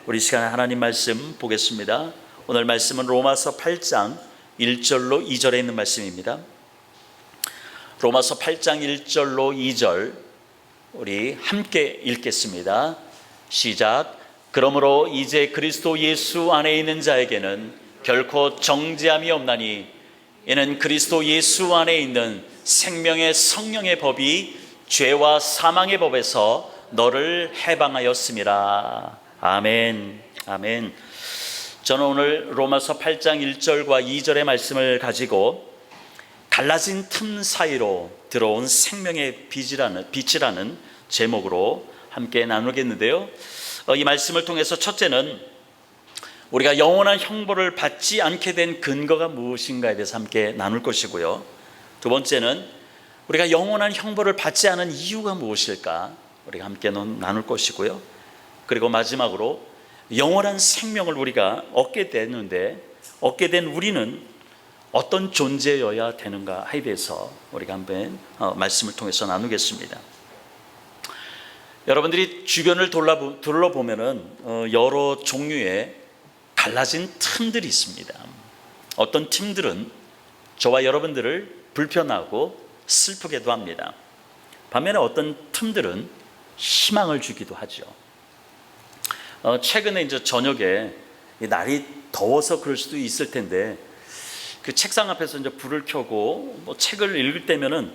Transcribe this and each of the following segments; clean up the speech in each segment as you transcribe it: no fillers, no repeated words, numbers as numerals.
우리 시간에 하나님 말씀 보겠습니다. 오늘 말씀은 로마서 8장 1절로 2절에 있는 말씀입니다. 로마서 8장 1절로 2절 우리 함께 읽겠습니다. 시작. 그러므로 이제 그리스도 예수 안에 있는 자에게는 결코 정죄함이 없나니 이는 그리스도 예수 안에 있는 생명의 성령의 법이 죄와 사망의 법에서 너를 해방하였음이라. 아멘. 아멘. 저는 오늘 로마서 8장 1절과 2절의 말씀을 가지고 갈라진 틈 사이로 들어온 생명의 빛이라는 제목으로 함께 나누겠는데요. 이 말씀을 통해서 첫째는 우리가 영원한 형벌을 받지 않게 된 근거가 무엇인가에 대해서 함께 나눌 것이고요. 두 번째는 우리가 영원한 형벌을 받지 않은 이유가 무엇일까 우리가 함께 나눌 것이고요. 그리고 마지막으로 영원한 생명을 우리가 얻게 되는데 얻게 된 우리는 어떤 존재여야 되는가에 대해서 우리가 한번 말씀을 통해서 나누겠습니다. 여러분들이 주변을 둘러보면은 여러 종류의 갈라진 틈들이 있습니다. 어떤 틈들은 저와 여러분들을 불편하고 슬프게도 합니다. 반면에 어떤 틈들은 희망을 주기도 하죠. 최근에 이제 저녁에 날이 더워서 그럴 수도 있을 텐데 그 책상 앞에서 이제 불을 켜고 책을 읽을 때면은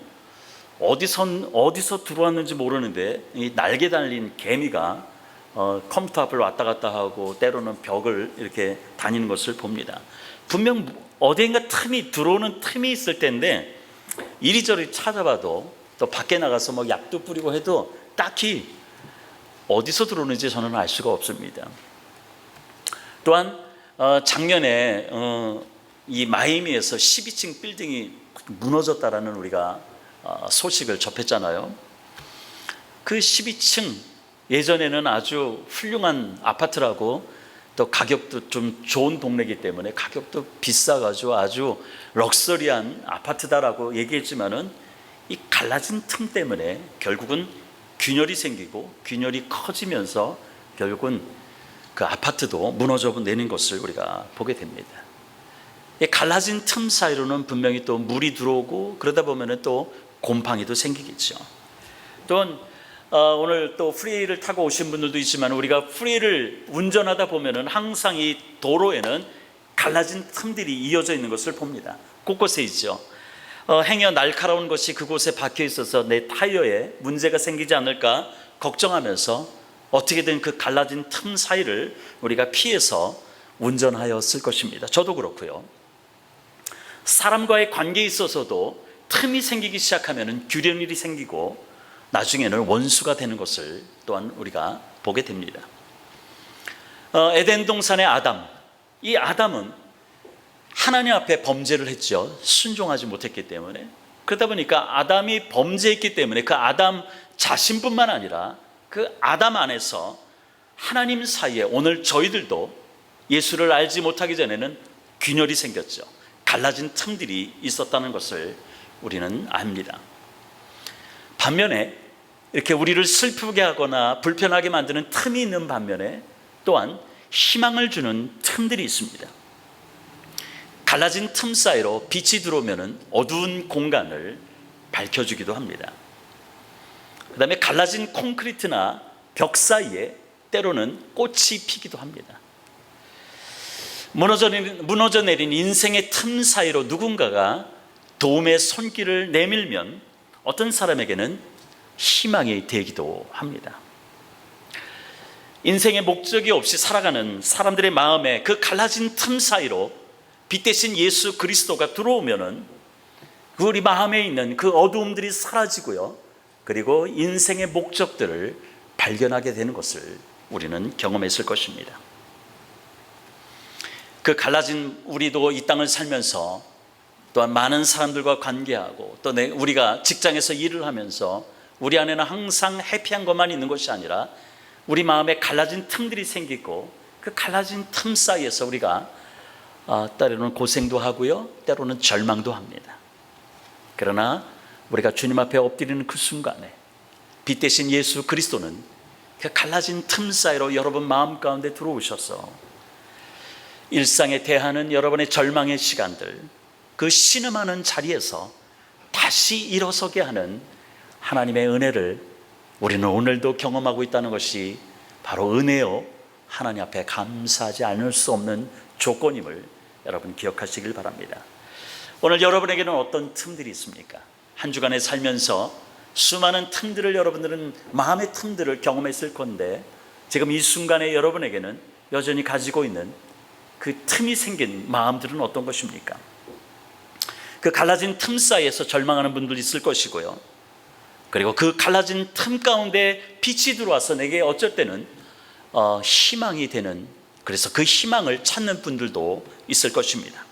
어디서 들어왔는지 모르는데 이 날개 달린 개미가 컴퓨터 앞을 왔다 갔다 하고 때로는 벽을 이렇게 다니는 것을 봅니다. 분명 어디인가 들어오는 틈이 있을 텐데 이리저리 찾아봐도 또 밖에 나가서 약도 뿌리고 해도 딱히 어디서 들어오는지 저는 알 수가 없습니다. 또한 작년에 이 마이애미에서 12층 빌딩이 무너졌다라는 우리가 소식을 접했잖아요. 그 12층 예전에는 아주 훌륭한 아파트라고 또 가격도 좀 좋은 동네이기 때문에 가격도 비싸가지고 아주 럭셔리한 아파트다라고 얘기했지만은 이 갈라진 틈 때문에 결국은 균열이 생기고 균열이 커지면서 결국은 그 아파트도 무너져 내는 것을 우리가 보게 됩니다. 이 갈라진 틈 사이로는 분명히 또 물이 들어오고 그러다 보면은 또 곰팡이도 생기겠죠. 또한 오늘 또 프리웨이를 타고 오신 분들도 있지만 우리가 프리웨이를 운전하다 보면은 항상 이 도로에는 갈라진 틈들이 이어져 있는 것을 봅니다. 곳곳에 있죠. 행여 날카로운 것이 그곳에 박혀 있어서 내 타이어에 문제가 생기지 않을까 걱정하면서 어떻게든 그 갈라진 틈 사이를 우리가 피해서 운전하였을 것입니다. 저도 그렇고요. 사람과의 관계에 있어서도 틈이 생기기 시작하면 균열이 생기고 나중에는 원수가 되는 것을 또한 우리가 보게 됩니다. 에덴 동산의 아담, 이 아담은 하나님 앞에 범죄를 했죠. 순종하지 못했기 때문에. 그러다 보니까 아담이 범죄했기 때문에 그 아담 자신뿐만 아니라 그 아담 안에서 하나님 사이에 오늘 저희들도 예수를 알지 못하기 전에는 균열이 생겼죠. 갈라진 틈들이 있었다는 것을 우리는 압니다. 반면에 이렇게 우리를 슬프게 하거나 불편하게 만드는 틈이 있는 반면에 또한 희망을 주는 틈들이 있습니다. 갈라진 틈 사이로 빛이 들어오면 어두운 공간을 밝혀주기도 합니다. 그 다음에 갈라진 콘크리트나 벽 사이에 때로는 꽃이 피기도 합니다. 무너져 내린 인생의 틈 사이로 누군가가 도움의 손길을 내밀면 어떤 사람에게는 희망이 되기도 합니다. 인생의 목적이 없이 살아가는 사람들의 마음에 그 갈라진 틈 사이로 빛 대신 예수 그리스도가 들어오면은 우리 마음에 있는 그 어두움들이 사라지고요. 그리고 인생의 목적들을 발견하게 되는 것을 우리는 경험했을 것입니다. 그 갈라진 우리도 이 땅을 살면서 또한 많은 사람들과 관계하고 또 우리가 직장에서 일을 하면서 우리 안에는 항상 해피한 것만 있는 것이 아니라 우리 마음에 갈라진 틈들이 생기고 그 갈라진 틈 사이에서 우리가 때로는 고생도 하고요, 때로는 절망도 합니다. 그러나 우리가 주님 앞에 엎드리는 그 순간에 빛 대신 예수 그리스도는 그 갈라진 틈 사이로 여러분 마음 가운데 들어오셔서 일상에 대하는 여러분의 절망의 시간들, 그 신음하는 자리에서 다시 일어서게 하는 하나님의 은혜를 우리는 오늘도 경험하고 있다는 것이 바로 은혜요, 하나님 앞에 감사하지 않을 수 없는 조건임을 여러분 기억하시길 바랍니다. 오늘 여러분에게는 어떤 틈들이 있습니까? 한 주간에 살면서 수많은 틈들을, 여러분들은 마음의 틈들을 경험했을 건데, 지금 이 순간에 여러분에게는 여전히 가지고 있는 그 틈이 생긴 마음들은 어떤 것입니까? 그 갈라진 틈 사이에서 절망하는 분들 있을 것이고요, 그리고 그 갈라진 틈 가운데 빛이 들어와서 내게 어쩔 때는 희망이 되는, 그래서 그 희망을 찾는 분들도 있을 것입니다.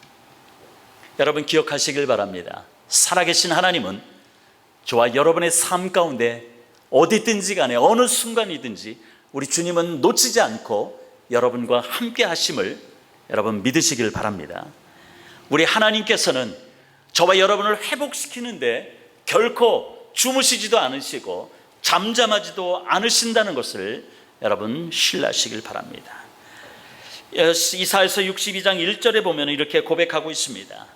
여러분 기억하시길 바랍니다. 살아계신 하나님은 저와 여러분의 삶 가운데 어디든지 간에 어느 순간이든지 우리 주님은 놓치지 않고 여러분과 함께 하심을 여러분 믿으시길 바랍니다. 우리 하나님께서는 저와 여러분을 회복시키는데 결코 주무시지도 않으시고 잠잠하지도 않으신다는 것을 여러분 신뢰하시길 바랍니다. 이사야서 62장 1절에 보면 이렇게 고백하고 있습니다.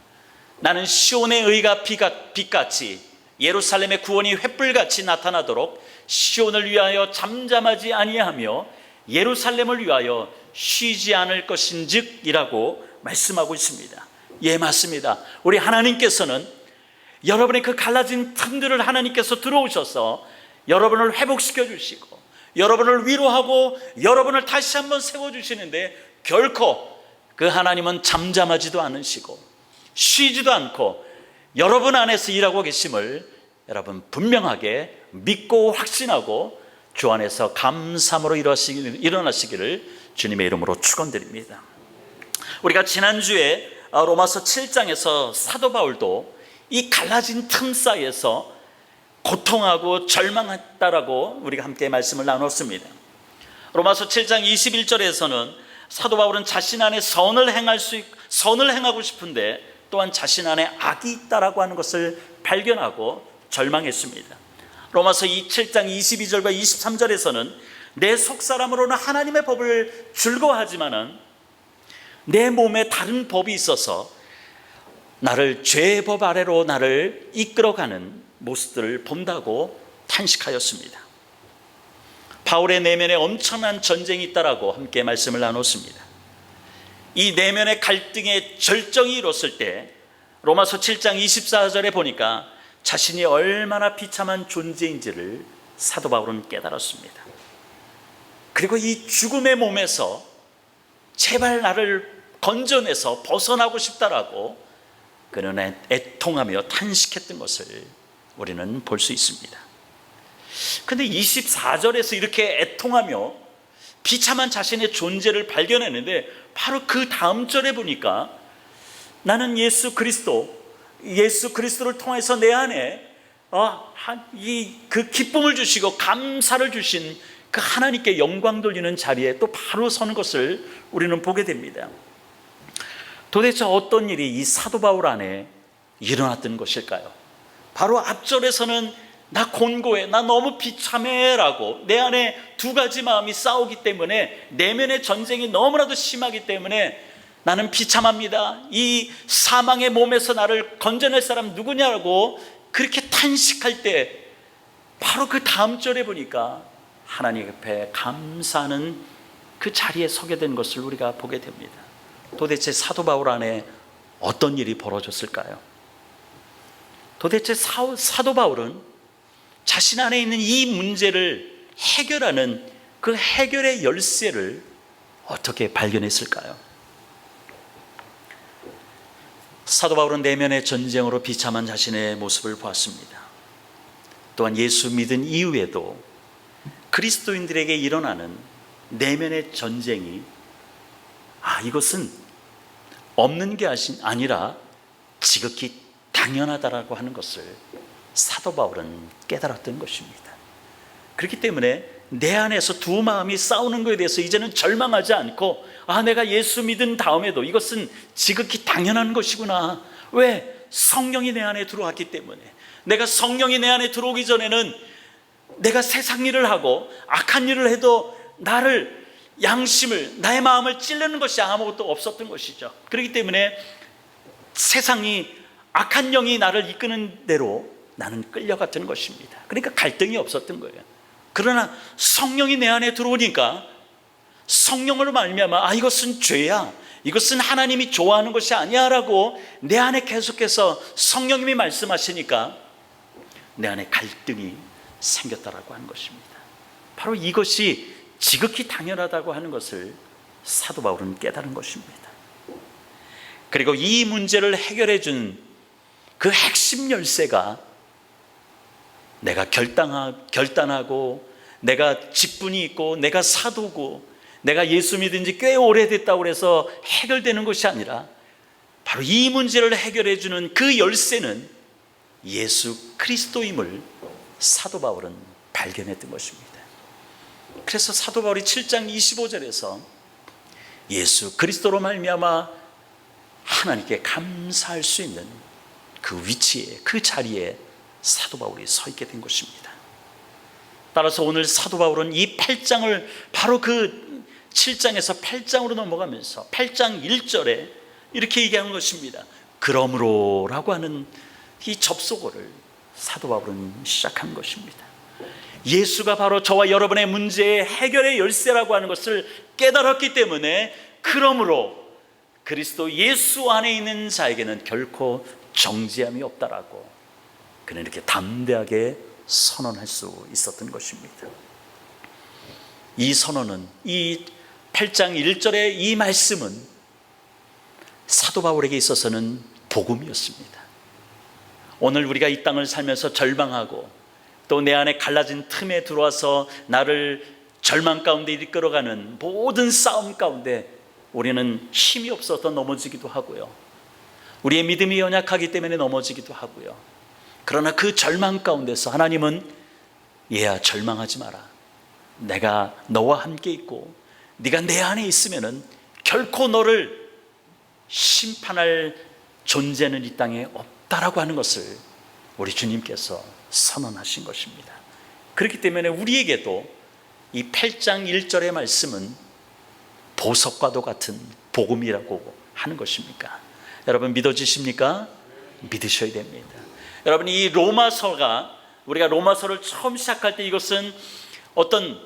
나는 시온의 의가 빛같이 예루살렘의 구원이 횃불같이 나타나도록 시온을 위하여 잠잠하지 아니하며 예루살렘을 위하여 쉬지 않을 것인즉 이라고 말씀하고 있습니다. 예, 맞습니다. 우리 하나님께서는 여러분의 그 갈라진 틈들을 하나님께서 들어오셔서 여러분을 회복시켜 주시고 여러분을 위로하고 여러분을 다시 한번 세워주시는데, 결코 그 하나님은 잠잠하지도 않으시고 쉬지도 않고 여러분 안에서 일하고 계심을 여러분 분명하게 믿고 확신하고 주 안에서 감사함으로 일어나시기를 주님의 이름으로 축원드립니다. 우리가 지난주에 로마서 7장에서 사도 바울도 이 갈라진 틈 사이에서 고통하고 절망했다라고 우리가 함께 말씀을 나눴습니다. 로마서 7장 21절에서는 사도 바울은 자신 안에 선을 행하고 싶은데 또한 자신 안에 악이 있다라고 하는 것을 발견하고 절망했습니다. 로마서 7장 22절과 23절에서는 내 속사람으로는 하나님의 법을 즐거워하지만은 내 몸에 다른 법이 있어서 나를 죄의 법 아래로 나를 이끌어가는 모습들을 본다고 탄식하였습니다. 바울의 내면에 엄청난 전쟁이 있다라고 함께 말씀을 나눴습니다. 이 내면의 갈등의 절정이 이뤘을 때 로마서 7장 24절에 보니까 자신이 얼마나 비참한 존재인지를 사도 바울은 깨달았습니다. 그리고 이 죽음의 몸에서 제발 나를 건져내서 벗어나고 싶다라고 그는 애통하며 탄식했던 것을 우리는 볼 수 있습니다. 그런데 24절에서 이렇게 애통하며 비참한 자신의 존재를 발견했는데 바로 그 다음 절에 보니까 나는 예수 그리스도를 통해서 내 안에 그 기쁨을 주시고 감사를 주신 그 하나님께 영광 돌리는 자리에 또 바로 서는 것을 우리는 보게 됩니다. 도대체 어떤 일이 이 사도 바울 안에 일어났던 것일까요? 바로 앞절에서는 나 곤고해, 나 너무 비참해 라고 내 안에 두 가지 마음이 싸우기 때문에 내면의 전쟁이 너무나도 심하기 때문에 나는 비참합니다, 이 사망의 몸에서 나를 건져낼 사람 누구냐고 그렇게 탄식할 때 바로 그 다음 절에 보니까 하나님 앞에 감사하는 그 자리에 서게 된 것을 우리가 보게 됩니다. 도대체 사도 바울 안에 어떤 일이 벌어졌을까요? 도대체 사도 바울은 자신 안에 있는 이 문제를 해결하는 그 해결의 열쇠를 어떻게 발견했을까요? 사도 바울은 내면의 전쟁으로 비참한 자신의 모습을 보았습니다. 또한 예수 믿은 이후에도 그리스도인들에게 일어나는 내면의 전쟁이 이것은 없는 게 아니라 지극히 당연하다라고 하는 것을 사도 바울은 깨달았던 것입니다. 그렇기 때문에 내 안에서 두 마음이 싸우는 것에 대해서 이제는 절망하지 않고 내가 예수 믿은 다음에도 이것은 지극히 당연한 것이구나. 왜? 성령이 내 안에 들어왔기 때문에. 내가 성령이 내 안에 들어오기 전에는 내가 세상 일을 하고 악한 일을 해도 나를 양심을, 나의 마음을 찌르는 것이 아무것도 없었던 것이죠. 그렇기 때문에 세상이, 악한 영이 나를 이끄는 대로 나는 끌려갔던 것입니다. 그러니까 갈등이 없었던 거예요. 그러나 성령이 내 안에 들어오니까 성령으로 말미암아 이것은 죄야, 이것은 하나님이 좋아하는 것이 아니야 라고 내 안에 계속해서 성령님이 말씀하시니까 내 안에 갈등이 생겼다라고 하는 것입니다. 바로 이것이 지극히 당연하다고 하는 것을 사도 바울은 깨달은 것입니다. 그리고 이 문제를 해결해 준 그 핵심 열쇠가 내가 결단하고 내가 직분이 있고 내가 사도고 내가 예수 믿은 지 꽤 오래됐다고 해서 해결되는 것이 아니라 바로 이 문제를 해결해 주는 그 열쇠는 예수 그리스도임을 사도 바울은 발견했던 것입니다. 그래서 사도 바울이 7장 25절에서 예수 그리스도로 말미암아 하나님께 감사할 수 있는 그 위치에, 그 자리에 사도 바울이 서 있게 된 것입니다. 따라서 오늘 사도 바울은 이 8장을 바로 그 7장에서 8장으로 넘어가면서 8장 1절에 이렇게 얘기하는 것입니다. 그러므로 라고 하는 이 접속어를 사도 바울은 시작한 것입니다. 예수가 바로 저와 여러분의 문제의 해결의 열쇠라고 하는 것을 깨달았기 때문에 그러므로 그리스도 예수 안에 있는 자에게는 결코 정죄함이 없다라고 그는 이렇게 담대하게 선언할 수 있었던 것입니다. 이 선언은, 이 8장 1절의 이 말씀은 사도 바울에게 있어서는 복음이었습니다. 오늘 우리가 이 땅을 살면서 절망하고 또 내 안에 갈라진 틈에 들어와서 나를 절망 가운데 이끌어가는 모든 싸움 가운데 우리는 힘이 없어서 넘어지기도 하고요, 우리의 믿음이 연약하기 때문에 넘어지기도 하고요. 그러나 그 절망 가운데서 하나님은 얘야 절망하지 마라, 내가 너와 함께 있고 네가 내 안에 있으면은 결코 너를 심판할 존재는 이 땅에 없다라고 하는 것을 우리 주님께서 선언하신 것입니다. 그렇기 때문에 우리에게도 이 8장 1절의 말씀은 보석과도 같은 복음이라고 하는 것입니까? 여러분 믿어지십니까? 믿으셔야 됩니다. 여러분 이 로마서가, 우리가 로마서를 처음 시작할 때 이것은 어떤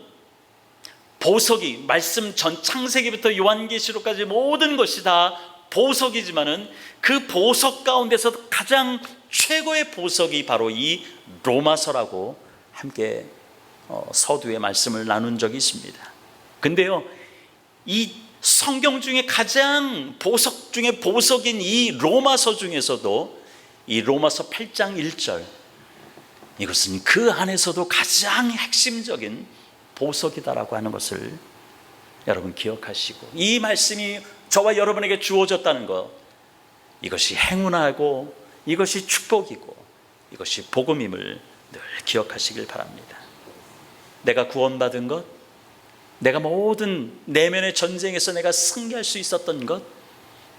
보석이, 말씀 전 창세기부터 요한계시록까지 모든 것이 다 보석이지만은 그 보석 가운데서 가장 최고의 보석이 바로 이 로마서라고 함께 서두에 말씀을 나눈 적이 있습니다. 근데요, 이 성경 중에 가장 보석 중에 보석인 이 로마서 중에서도 이 로마서 8장 1절, 이것은 그 안에서도 가장 핵심적인 보석이다라고 하는 것을 여러분 기억하시고, 이 말씀이 저와 여러분에게 주어졌다는 것, 이것이 행운하고 이것이 축복이고 이것이 복음임을 늘 기억하시길 바랍니다. 내가 구원받은 것, 내가 모든 내면의 전쟁에서 내가 승리할 수 있었던 것,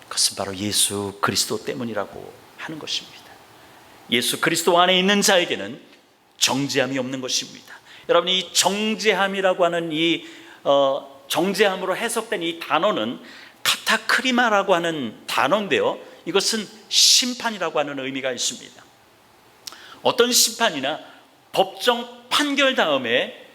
그것은 바로 예수 그리스도 때문이라고 하는 것입니다. 예수 그리스도 안에 있는 자에게는 정죄함이 없는 것입니다. 여러분 이 정죄함이라고 하는 이 정죄함으로 해석된 이 단어는 카타크리마라고 하는 단어인데요, 이것은 심판이라고 하는 의미가 있습니다. 어떤 심판이나 법정 판결 다음에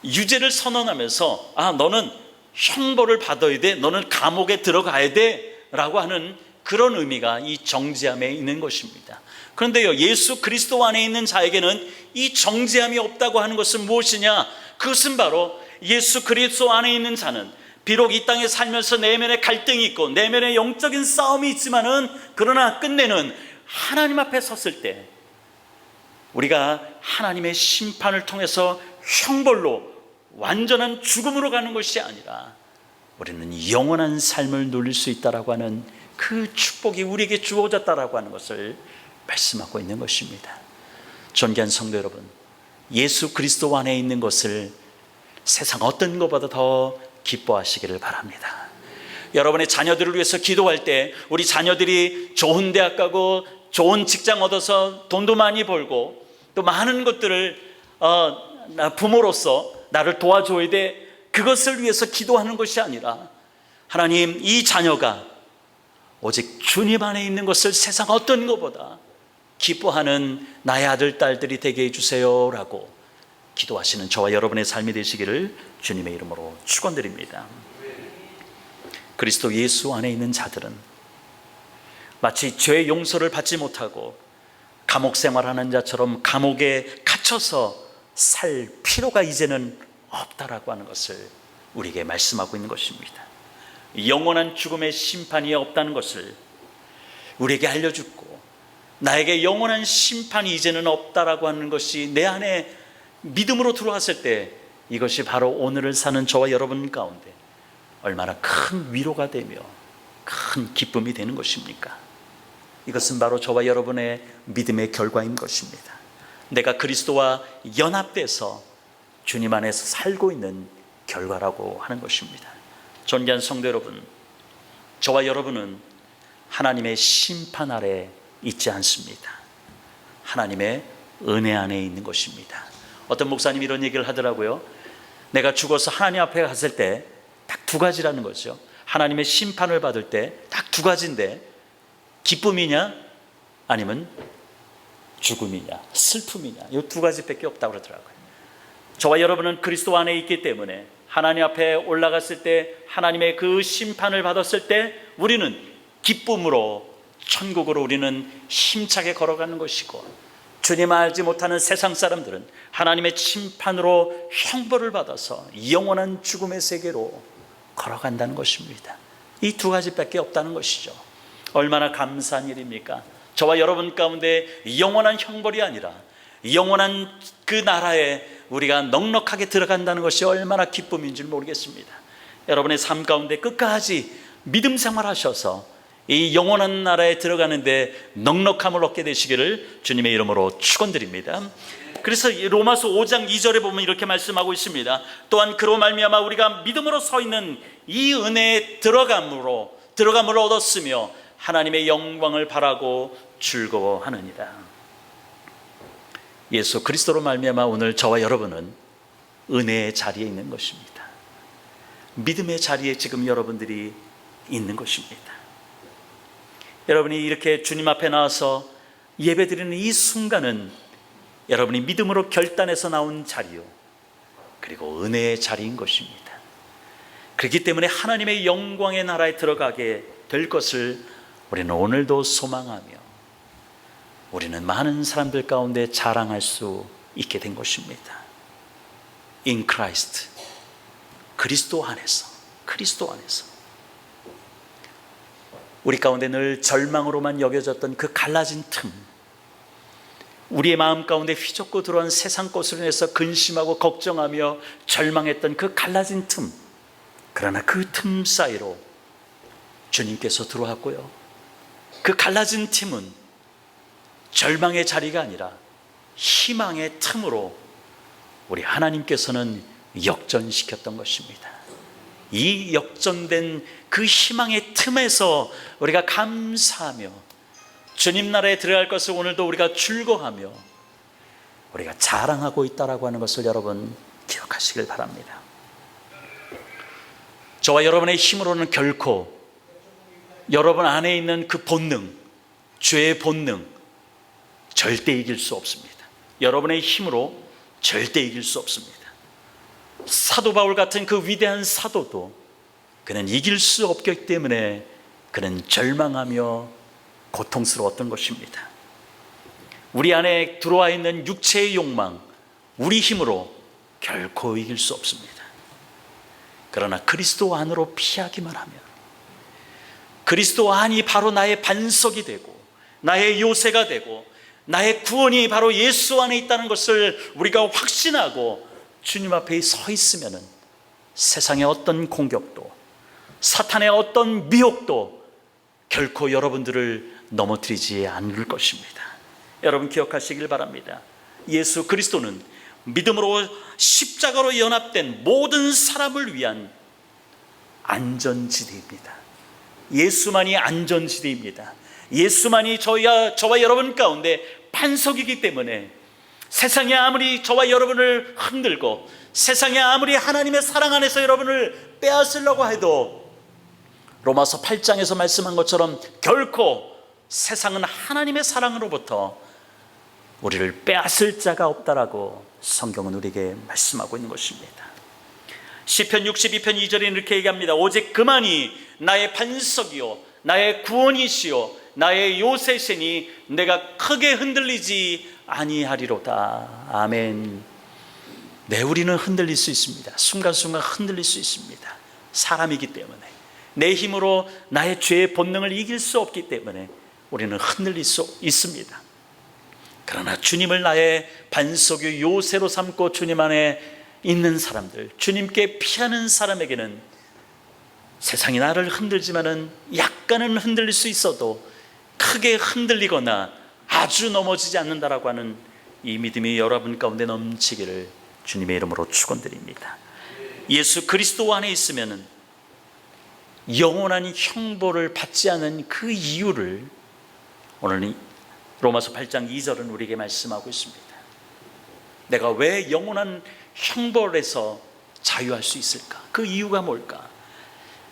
유죄를 선언하면서 너는 형벌을 받아야 돼, 너는 감옥에 들어가야 돼 라고 하는 그런 의미가 이 정죄함에 있는 것입니다. 그런데요, 예수 그리스도 안에 있는 자에게는 이 정죄함이 없다고 하는 것은 무엇이냐? 그것은 바로 예수 그리스도 안에 있는 자는 비록 이 땅에 살면서 내면에 갈등이 있고 내면에 영적인 싸움이 있지만은, 그러나 끝내는 하나님 앞에 섰을 때 우리가 하나님의 심판을 통해서 형벌로 완전한 죽음으로 가는 것이 아니라 우리는 영원한 삶을 누릴 수 있다라고 하는 그 축복이 우리에게 주어졌다라고 하는 것을 말씀하고 있는 것입니다. 존귀한 성도 여러분, 예수 그리스도 안에 있는 것을 세상 어떤 것보다 더 기뻐하시기를 바랍니다. 여러분의 자녀들을 위해서 기도할 때 우리 자녀들이 좋은 대학 가고 좋은 직장 얻어서 돈도 많이 벌고 또 많은 것들을 부모로서 나를 도와줘야 돼, 그것을 위해서 기도하는 것이 아니라 하나님, 이 자녀가 오직 주님 안에 있는 것을 세상 어떤 것보다 기뻐하는 나의 아들, 딸들이 되게 해주세요 라고 기도하시는 저와 여러분의 삶이 되시기를 주님의 이름으로 축원드립니다. 그리스도 예수 안에 있는 자들은 마치 죄의 용서를 받지 못하고 감옥 생활하는 자처럼 감옥에 갇혀서 살 필요가 이제는 없다라고 하는 것을 우리에게 말씀하고 있는 것입니다. 영원한 죽음의 심판이 없다는 것을 우리에게 알려주고, 나에게 영원한 심판이 이제는 없다라고 하는 것이 내 안에 믿음으로 들어왔을 때, 이것이 바로 오늘을 사는 저와 여러분 가운데 얼마나 큰 위로가 되며 큰 기쁨이 되는 것입니까? 이것은 바로 저와 여러분의 믿음의 결과인 것입니다. 내가 그리스도와 연합돼서 주님 안에서 살고 있는 결과라고 하는 것입니다. 존귀한 성도 여러분, 저와 여러분은 하나님의 심판 아래 있지 않습니다. 하나님의 은혜 안에 있는 것입니다. 어떤 목사님이 이런 얘기를 하더라고요. 내가 죽어서 하나님 앞에 갔을 때 딱 두 가지라는 거죠. 하나님의 심판을 받을 때 딱 두 가지인데, 기쁨이냐 아니면 죽음이냐, 슬픔이냐, 이 두 가지밖에 없다고 그러더라고요. 저와 여러분은 그리스도 안에 있기 때문에 하나님 앞에 올라갔을 때, 하나님의 그 심판을 받았을 때 우리는 기쁨으로 천국으로 우리는 힘차게 걸어가는 것이고, 주님 알지 못하는 세상 사람들은 하나님의 심판으로 형벌을 받아서 영원한 죽음의 세계로 걸어간다는 것입니다. 이 두 가지밖에 없다는 것이죠. 얼마나 감사한 일입니까? 저와 여러분 가운데 영원한 형벌이 아니라 영원한 그 나라에 우리가 넉넉하게 들어간다는 것이 얼마나 기쁨인지 모르겠습니다. 여러분의 삶 가운데 끝까지 믿음 생활하셔서 이 영원한 나라에 들어가는데 넉넉함을 얻게 되시기를 주님의 이름으로 축원드립니다. 그래서 로마서 5장 2절에 보면 이렇게 말씀하고 있습니다. 또한 그로 말미암아 우리가 믿음으로 서 있는 이 은혜에 들어감을 얻었으며 하나님의 영광을 바라고 즐거워하느니라. 예수 그리스도로 말미암아 오늘 저와 여러분은 은혜의 자리에 있는 것입니다. 믿음의 자리에 지금 여러분들이 있는 것입니다. 여러분이 이렇게 주님 앞에 나와서 예배드리는 이 순간은 여러분이 믿음으로 결단해서 나온 자리요, 그리고 은혜의 자리인 것입니다. 그렇기 때문에 하나님의 영광의 나라에 들어가게 될 것을 우리는 오늘도 소망하며, 우리는 많은 사람들 가운데 자랑할 수 있게 된 것입니다. In Christ, 그리스도 안에서 우리 가운데 늘 절망으로만 여겨졌던 그 갈라진 틈, 우리의 마음 가운데 휘젓고 들어온 세상 것으로 인해서 근심하고 걱정하며 절망했던 그 갈라진 틈, 그러나 그 틈 사이로 주님께서 들어왔고요, 그 갈라진 틈은 절망의 자리가 아니라 희망의 틈으로 우리 하나님께서는 역전시켰던 것입니다. 이 역전된 그 희망의 틈에서 우리가 감사하며 주님 나라에 들어갈 것을 오늘도 우리가 즐거워하며 우리가 자랑하고 있다라고 하는 것을 여러분 기억하시길 바랍니다. 저와 여러분의 힘으로는 결코 여러분 안에 있는 그 본능, 죄의 본능 절대 이길 수 없습니다. 여러분의 힘으로 절대 이길 수 없습니다. 사도 바울 같은 그 위대한 사도도 그는 이길 수 없기 때문에 그는 절망하며 고통스러웠던 것입니다. 우리 안에 들어와 있는 육체의 욕망, 우리 힘으로 결코 이길 수 없습니다. 그러나 그리스도 안으로 피하기만 하면, 그리스도 안이 바로 나의 반석이 되고 나의 요새가 되고 나의 구원이 바로 예수 안에 있다는 것을 우리가 확신하고 주님 앞에 서 있으면 세상의 어떤 공격도, 사탄의 어떤 미혹도 결코 여러분들을 넘어뜨리지 않을 것입니다. 여러분 기억하시길 바랍니다. 예수 그리스도는 믿음으로 십자가로 연합된 모든 사람을 위한 안전지대입니다. 예수만이 안전지대입니다. 예수만이 저와 여러분 가운데 반석이기 때문에 세상이 아무리 저와 여러분을 흔들고 세상이 아무리 하나님의 사랑 안에서 여러분을 빼앗으려고 해도 로마서 8장에서 말씀한 것처럼 결코 세상은 하나님의 사랑으로부터 우리를 빼앗을 자가 없다라고 성경은 우리에게 말씀하고 있는 것입니다. 시편 62편 2절에 이렇게 얘기합니다. 오직 그만이 나의 반석이요 나의 구원이시요 나의 요새시니 내가 크게 흔들리지 아니하리로다. 아멘. 네, 우리는 흔들릴 수 있습니다. 순간순간 흔들릴 수 있습니다. 사람이기 때문에, 내 힘으로 나의 죄의 본능을 이길 수 없기 때문에 우리는 흔들릴 수 있습니다. 그러나 주님을 나의 반석의 요새로 삼고 주님 안에 있는 사람들, 주님께 피하는 사람에게는 세상이 나를 흔들지만은 약간은 흔들릴 수 있어도 크게 흔들리거나 아주 넘어지지 않는다라고 하는 이 믿음이 여러분 가운데 넘치기를 주님의 이름으로 축원드립니다. 예수 그리스도 안에 있으면은 영원한 형벌을 받지 않은 그 이유를 오늘 로마서 8장 2절은 우리에게 말씀하고 있습니다. 내가 왜 영원한 형벌에서 자유할 수 있을까? 그 이유가 뭘까?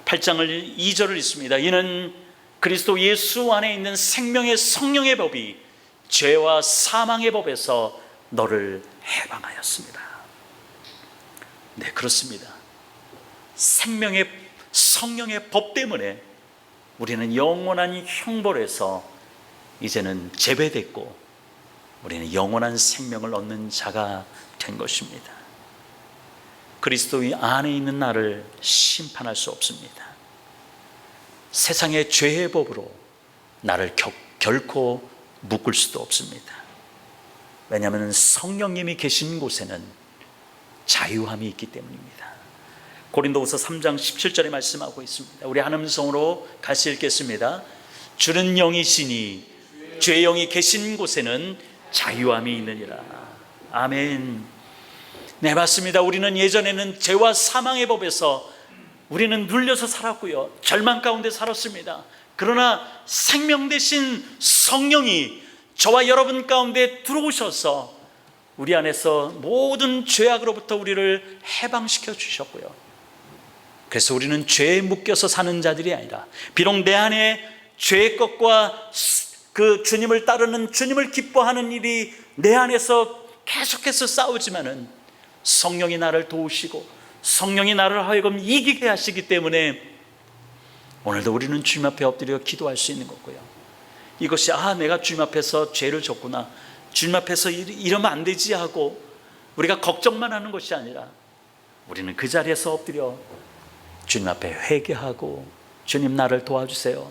8장을 2절을 읽습니다. 이는 그리스도 예수 안에 있는 생명의 성령의 법이 죄와 사망의 법에서 너를 해방하였습니다. 네, 그렇습니다. 생명의 성령의 법 때문에 우리는 영원한 형벌에서 이제는 제외됐고 우리는 영원한 생명을 얻는 자가 된 것입니다. 그리스도의 안에 있는 나를 심판할 수 없습니다. 세상의 죄의 법으로 나를 결코 묶을 수도 없습니다. 왜냐하면 성령님이 계신 곳에는 자유함이 있기 때문입니다. 고린도후서 3장 17절에 말씀하고 있습니다. 우리 한 음성으로 같이 읽겠습니다. 주는 영이시니 주의 영이 계신 곳에는 자유함이 있느니라. 아멘. 네, 맞습니다. 우리는 예전에는 죄와 사망의 법에서 우리는 눌려서 살았고요, 절망 가운데 살았습니다. 그러나 생명 되신 성령이 저와 여러분 가운데 들어오셔서 우리 안에서 모든 죄악으로부터 우리를 해방시켜 주셨고요, 그래서 우리는 죄에 묶여서 사는 자들이 아니라, 비록 내 안에 죄의 것과 그 주님을 따르는, 주님을 기뻐하는 일이 내 안에서 계속해서 싸우지만은 성령이 나를 도우시고 성령이 나를 하여금 이기게 하시기 때문에 오늘도 우리는 주님 앞에 엎드려 기도할 수 있는 거고요. 이것이 내가 주님 앞에서 죄를 졌구나, 주님 앞에서 이러면 안 되지 하고 우리가 걱정만 하는 것이 아니라 우리는 그 자리에서 엎드려 주님 앞에 회개하고, 주님 나를 도와주세요,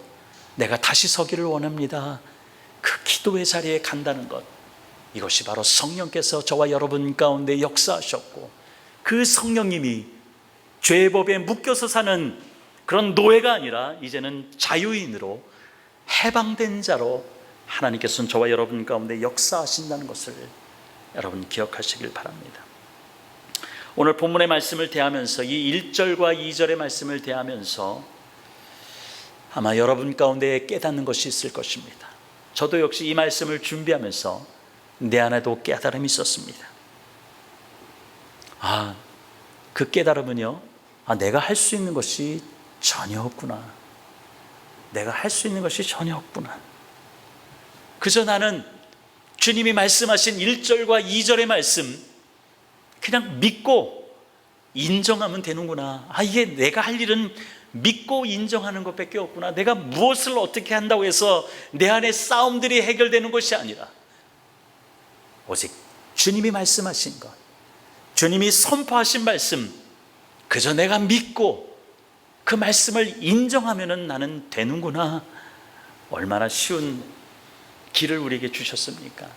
내가 다시 서기를 원합니다, 그 기도의 자리에 간다는 것, 이것이 바로 성령께서 저와 여러분 가운데 역사하셨고, 그 성령님이 죄의 법에 묶여서 사는 그런 노예가 아니라 이제는 자유인으로 해방된 자로 하나님께서는 저와 여러분 가운데 역사하신다는 것을 여러분 기억하시길 바랍니다. 오늘 본문의 말씀을 대하면서, 이 1절과 2절의 말씀을 대하면서 아마 여러분 가운데 깨닫는 것이 있을 것입니다. 저도 역시 이 말씀을 준비하면서 내 안에도 깨달음이 있었습니다. 그 깨달음은요, 내가 할 수 있는 것이 전혀 없구나, 내가 할 수 있는 것이 전혀 없구나. 그저 나는 주님이 말씀하신 1절과 2절의 말씀 그냥 믿고 인정하면 되는구나. 이게 내가 할 일은 믿고 인정하는 것밖에 없구나. 내가 무엇을 어떻게 한다고 해서 내 안에 싸움들이 해결되는 것이 아니라 오직 주님이 말씀하신 것, 주님이 선포하신 말씀, 그저 내가 믿고 그 말씀을 인정하면 나는 되는구나. 얼마나 쉬운 길을 우리에게 주셨습니까?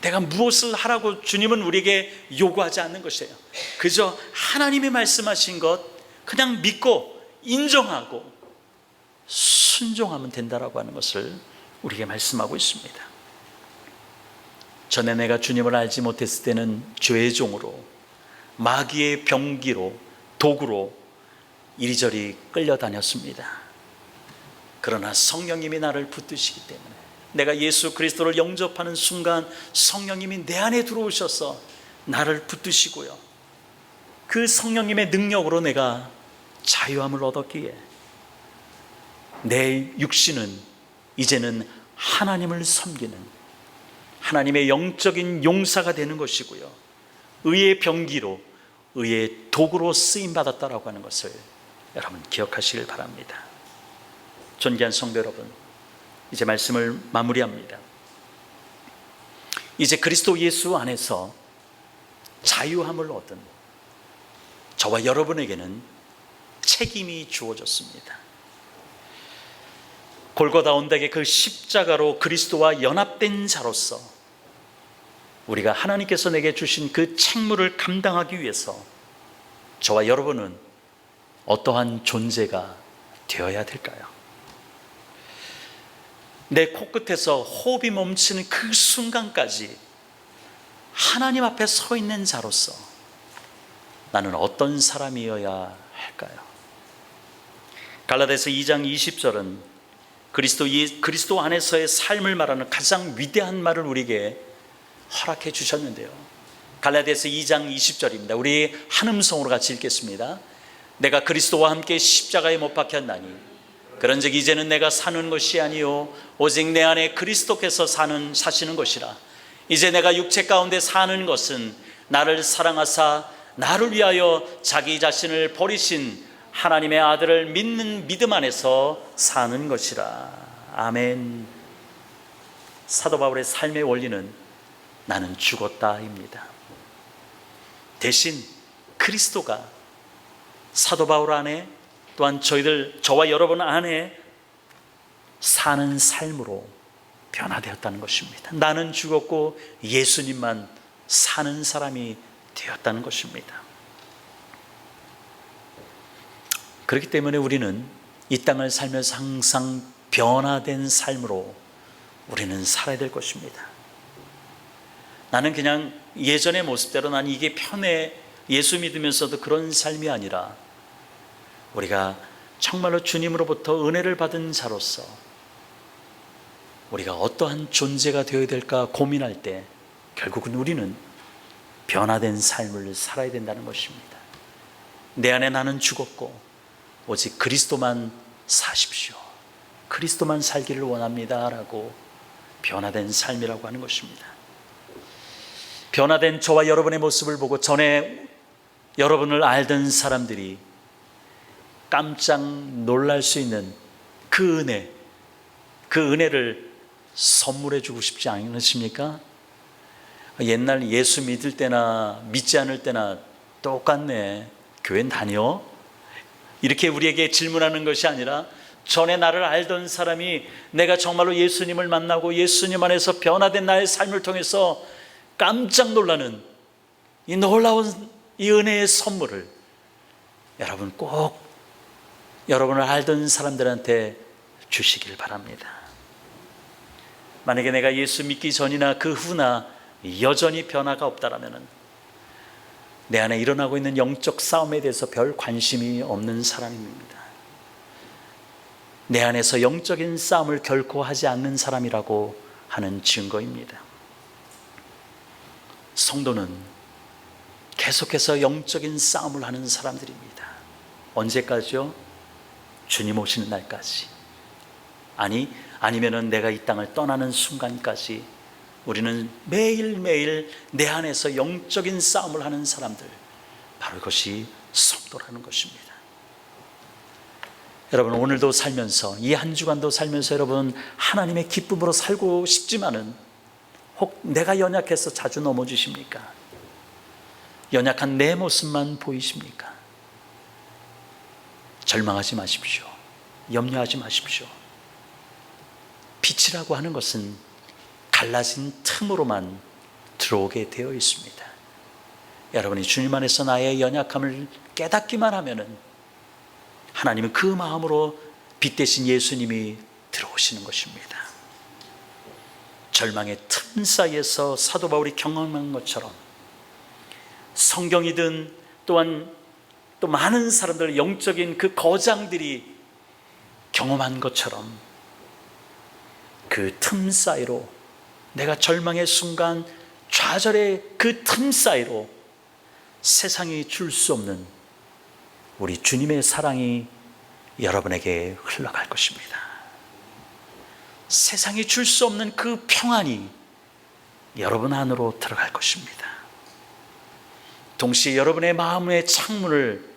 내가 무엇을 하라고 주님은 우리에게 요구하지 않는 것이에요. 그저 하나님이 말씀하신 것 그냥 믿고 인정하고 순종하면 된다라고 하는 것을 우리에게 말씀하고 있습니다. 전에 내가 주님을 알지 못했을 때는 죄의 종으로, 마귀의 병기로, 도구로 이리저리 끌려다녔습니다. 그러나 성령님이 나를 붙드시기 때문에 내가 예수 그리스도를 영접하는 순간 성령님이 내 안에 들어오셔서 나를 붙드시고요, 그 성령님의 능력으로 내가 자유함을 얻었기에 내 육신은 이제는 하나님을 섬기는 하나님의 영적인 용사가 되는 것이고요, 의의 병기로, 의의 도구로 쓰임받았다라고 하는 것을 여러분 기억하시길 바랍니다. 존귀한 성도 여러분, 이제 말씀을 마무리합니다. 이제 그리스도 예수 안에서 자유함을 얻은 저와 여러분에게는 책임이 주어졌습니다. 골고다 언덕의 그 십자가로 그리스도와 연합된 자로서 우리가 하나님께서 내게 주신 그 책무를 감당하기 위해서 저와 여러분은 어떠한 존재가 되어야 될까요? 내 코끝에서 호흡이 멈추는 그 순간까지 하나님 앞에 서 있는 자로서 나는 어떤 사람이어야 할까요? 갈라디아서 2장 20절은 그리스도 안에서의 삶을 말하는 가장 위대한 말을 우리에게 허락해 주셨는데요, 갈라디아서 2장 20절입니다. 우리 한 음성으로 같이 읽겠습니다. 내가 그리스도와 함께 십자가에 못 박혔나니 그런즉 이제는 내가 사는 것이 아니요 오직 내 안에 그리스도께서 사시는 것이라. 이제 내가 육체 가운데 사는 것은 나를 사랑하사 나를 위하여 자기 자신을 버리신 하나님의 아들을 믿는 믿음 안에서 사는 것이라. 아멘. 사도 바울의 삶의 원리는 나는 죽었다입니다. 대신 그리스도가 사도 바울 안에, 또한 저와 여러분 안에 사는 삶으로 변화되었다는 것입니다. 나는 죽었고 예수님만 사는 사람이 되었다는 것입니다. 그렇기 때문에 우리는 이 땅을 살면서 항상 변화된 삶으로 우리는 살아야 될 것입니다. 나는 그냥 예전의 모습대로 난 이게 편해, 예수 믿으면서도 그런 삶이 아니라 우리가 정말로 주님으로부터 은혜를 받은 자로서 우리가 어떠한 존재가 되어야 될까 고민할 때 결국은 우리는 변화된 삶을 살아야 된다는 것입니다. 내 안에 나는 죽었고 오직 그리스도만 사십시오, 그리스도만 살기를 원합니다 라고 변화된 삶이라고 하는 것입니다. 변화된 저와 여러분의 모습을 보고 전에 여러분을 알던 사람들이 깜짝 놀랄 수 있는 그 은혜를 선물해 주고 싶지 않으십니까? 옛날 예수 믿을 때나 믿지 않을 때나 똑같네, 교회는 다녀? 이렇게 우리에게 질문하는 것이 아니라 전에 나를 알던 사람이 내가 정말로 예수님을 만나고 예수님 안에서 변화된 나의 삶을 통해서 깜짝 놀라는 이 놀라운 이 은혜의 선물을 여러분 꼭 여러분을 알던 사람들한테 주시길 바랍니다. 만약에 내가 예수 믿기 전이나 그 후나 여전히 변화가 없다라면 내 안에 일어나고 있는 영적 싸움에 대해서 별 관심이 없는 사람입니다. 내 안에서 영적인 싸움을 결코 하지 않는 사람이라고 하는 증거입니다. 성도는 계속해서 영적인 싸움을 하는 사람들입니다. 언제까지요? 주님 오시는 날까지. 아니면은 내가 이 땅을 떠나는 순간까지 우리는 매일매일 내 안에서 영적인 싸움을 하는 사람들, 바로 그것이 성도라는 것입니다. 여러분, 오늘도 살면서, 이 한 주간도 살면서 여러분 하나님의 기쁨으로 살고 싶지만은 혹 내가 연약해서 자주 넘어지십니까? 연약한 내 모습만 보이십니까? 절망하지 마십시오. 염려하지 마십시오. 빛이라고 하는 것은 갈라진 틈으로만 들어오게 되어 있습니다. 여러분이 주님 안에서 나의 연약함을 깨닫기만 하면은 하나님은 그 마음으로 빛 대신 예수님이 들어오시는 것입니다. 절망의 틈 사이에서 사도 바울이 경험한 것처럼 성경이든 또한 또 많은 사람들, 영적인 그 거장들이 경험한 것처럼 그 틈 사이로, 내가 절망의 순간 좌절의 그 틈 사이로 세상이 줄 수 없는 우리 주님의 사랑이 여러분에게 흘러갈 것입니다. 세상이 줄 수 없는 그 평안이 여러분 안으로 들어갈 것입니다. 동시에 여러분의 마음의 창문을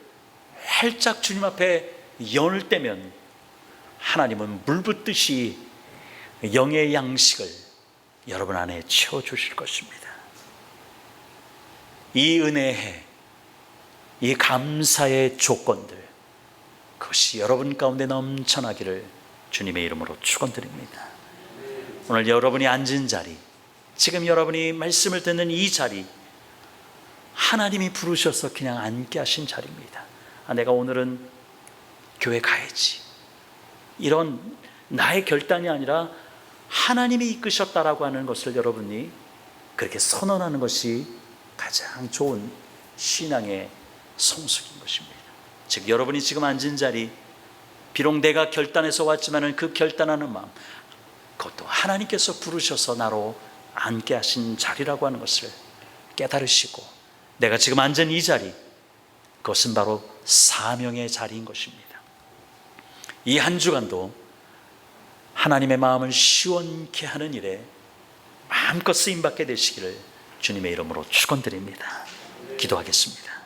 활짝 주님 앞에 연을 때면 하나님은 물붓듯이 영의 양식을 여러분 안에 채워주실 것입니다. 이 은혜의, 이 감사의 조건들, 그것이 여러분 가운데 넘쳐나기를 주님의 이름으로 축원드립니다. 오늘 여러분이 앉은 자리, 지금 여러분이 말씀을 듣는 이 자리, 하나님이 부르셔서 그냥 앉게 하신 자리입니다. 내가 오늘은 교회 가야지, 이런 나의 결단이 아니라 하나님이 이끄셨다라고 하는 것을 여러분이 그렇게 선언하는 것이 가장 좋은 신앙의 성숙인 것입니다. 즉 여러분이 지금 앉은 자리, 비록 내가 결단해서 왔지만 그 결단하는 마음, 그것도 하나님께서 부르셔서 나로 앉게 하신 자리라고 하는 것을 깨달으시고, 내가 지금 앉은 이 자리, 그것은 바로 사명의 자리인 것입니다. 이 한 주간도 하나님의 마음을 시원케 하는 일에 마음껏 쓰임받게 되시기를 주님의 이름으로 축원드립니다. 기도하겠습니다.